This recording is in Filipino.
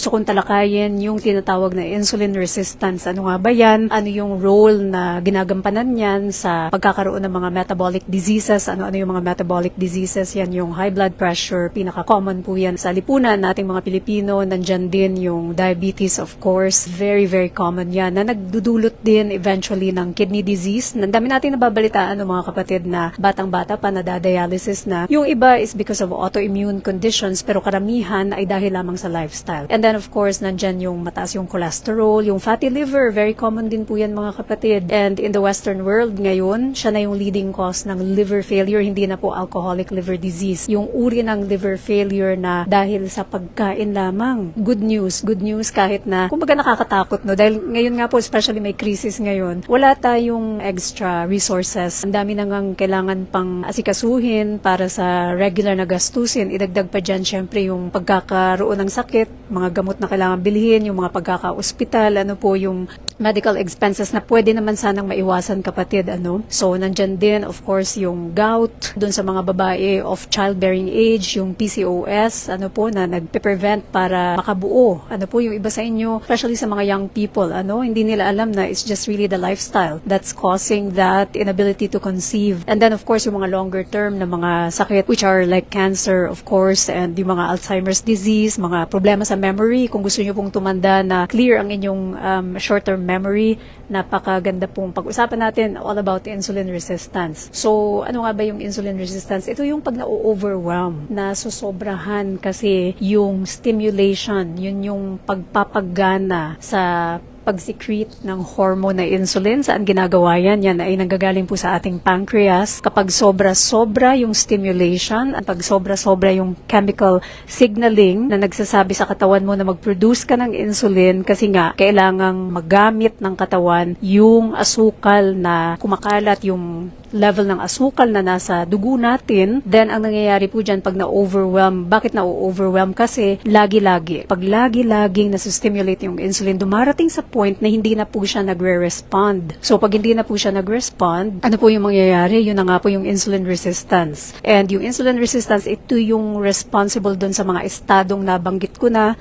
gusto kong talakayin yung tinatawag na insulin resistance. Ano nga ba yan? Ano yung role na ginagampanan yan sa pagkakaroon ng mga metabolic diseases? Ano yung mga metabolic diseases? Yan yung high blood pressure, pinaka-common po yan sa lipunan nating mga Pilipino. Nandyan din yung diabetes, of course. Very, very common yan na nagdudulot din eventually ng kidney disease. Nandami natin nababalitaan ng mga kapatid na batang-bata pa nadadialysis na. Yung iba is because of autoimmune conditions pero karamihan ay dahil lamang sa lifestyle. And then of course, nandyan yung mataas yung cholesterol, yung fatty liver, very common din po yan mga kapatid. And in the Western world ngayon, siya na yung leading cause ng liver failure, hindi na po alcoholic liver disease. Yung uri ng liver failure na dahil sa pagkain lamang. Good news kahit na, kumbaga nakakatakot, no? Dahil ngayon nga po, especially may crisis ngayon, wala tayong extra resources. Ang dami nang kailangan pang asikasuhin para sa regular na gastusin. Idagdag pa dyan, syempre, yung pagkakaroon ng sakit, mga gamot na kailangan bilhin, yung mga pagkaka-ospital, ano po yung medical expenses na pwede naman sanang maiwasan kapatid, ano. So, nandyan din, of course, yung gout, dun sa mga babae of childbearing age, yung PCOS, ano po, na nagpe-prevent para makabuo. Ano po, yung iba sa inyo, especially sa mga young people, ano, hindi nila alam na it's just really the lifestyle that's causing that inability to conceive. And then, of course, yung mga longer term na mga sakit, which are like cancer, of course, and yung mga Alzheimer's disease, mga problema sa memory. Kung gusto nyo pong tumanda na clear ang inyong short-term memory, napakaganda pong pag-usapan natin all about insulin resistance. So, ano nga ba yung insulin resistance? Ito yung pag na-overwhelm, na susobrahan kasi yung stimulation, yun yung pagpapagana sa pag-secrete ng hormone na insulin. Saan ginagawa yan? Yan ay nanggagaling po sa ating pancreas. Kapag sobra-sobra yung stimulation at pag sobra-sobra yung chemical signaling na nagsasabi sa katawan mo na mag-produce ka ng insulin kasi nga kailangang magamit ng katawan yung asukal na kumakalat, yung level ng asukal na nasa dugo natin, then ang nangyayari po dyan pag na-overwhelm. Bakit na-overwhelm? Kasi lagi-lagi. Pag lagi-laging nasa-stimulate yung insulin, dumarating sa point na hindi na po siya nagre-respond. So pag hindi na po siya nag-respond, ano po yung mangyayari? Yun na nga po yung insulin resistance. And yung insulin resistance, ito yung responsible dun sa mga estadong nabanggit ko na.